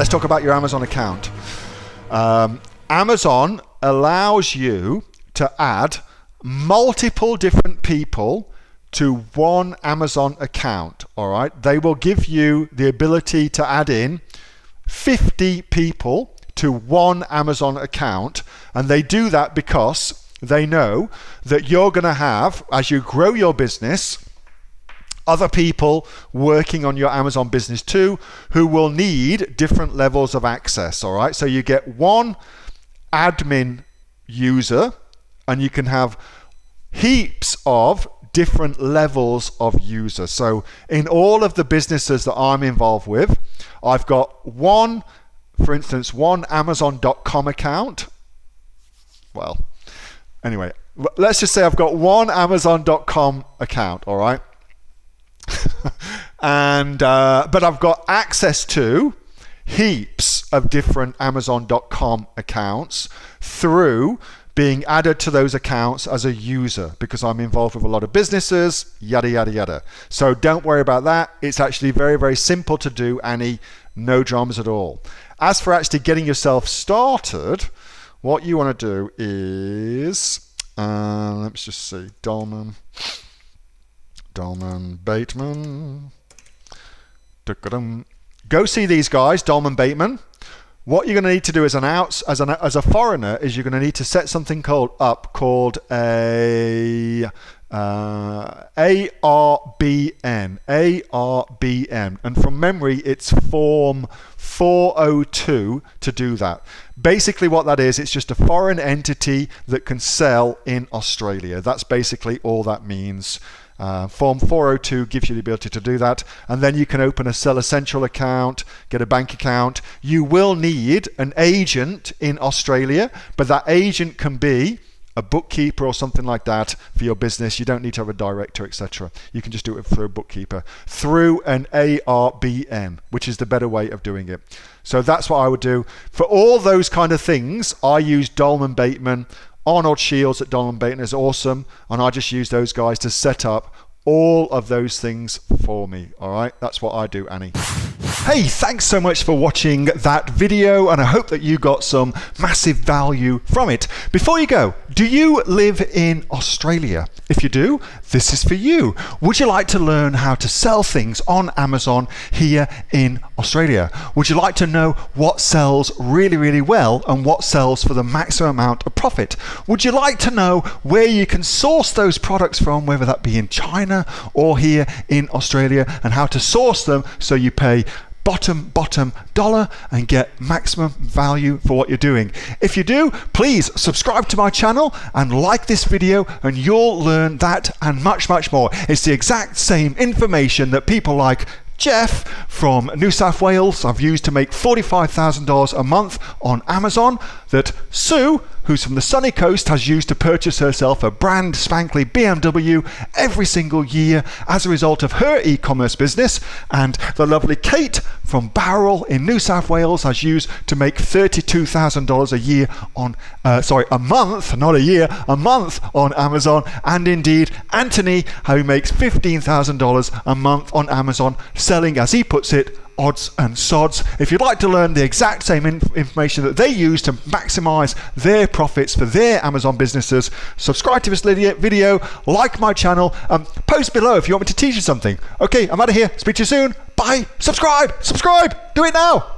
let's talk about your Amazon account. Amazon allows you to add multiple different people to one Amazon account. All right, they will give you the ability to add in 50 people to one Amazon account, and they do that because they know that you're going to have, as you grow your business, other people working on your Amazon business too, who will need different levels of access. All right, so you get one admin user, and you can have heaps of different levels of users. So in all of the businesses that I'm involved with, I've got one, for instance, one Amazon.com account. Well, anyway, let's just say I've got one Amazon.com account, all right? And but I've got access to heaps of different Amazon.com accounts through being added to those accounts as a user, because I'm involved with a lot of businesses, yada, yada, yada. So don't worry about that. It's actually very, very simple to do, Annie. No dramas at all. As for actually getting yourself started, what you want to do is, let's just see, Dolman Bateman. Go see these guys, Dolman Bateman. What you're going to need to do as a foreigner is you're going to need to set something called a ARBN, and from memory it's form 402 to do that. Basically what that is, it's just a foreign entity that can sell in Australia. That's basically all that means. Form 402 gives you the ability to do that, and then you can open a Seller Central account, get a bank account. You will need an agent in Australia, but that agent can be a bookkeeper or something like that for your business. You don't need to have a director, etc. You can just do it through a bookkeeper, through an ARBN, which is the better way of doing it. So that's what I would do. For all those kind of things, I use Dolman Bateman. Arnold Shields at Dolman Bateman is awesome, and I just use those guys to set up all of those things for me. All right, that's what I do, Annie. Hey, thanks so much for watching that video, and I hope that you got some massive value from it. Before you go, do you live in Australia? If you do, this is for you. Would you like to learn how to sell things on Amazon here in Australia? Would you like to know what sells really, really well and what sells for the maximum amount of profit? Would you like to know where you can source those products from, whether that be in China or here in Australia, and how to source them so you pay bottom dollar and get maximum value for what you're doing? If you do, please subscribe to my channel and like this video, and you'll learn that and much more. It's the exact same information that people like Jeff from New South Wales I've used to make $45,000 a month on Amazon, that Sue, who's from the sunny coast, has used to purchase herself a brand spankly BMW every single year as a result of her e-commerce business, and the lovely Kate from Bowral in New South Wales has used to make $32,000 a year on a month, not a year, a month on Amazon, and indeed Anthony, who makes $15,000 a month on Amazon, selling, as he puts it, odds and sods. If you'd like to learn the exact same information that they use to maximize their profits for their Amazon businesses, subscribe to this video, like my channel, post below if you want me to teach you something. Okay, I'm out of here. Speak to you soon. Bye. Subscribe. Do it now.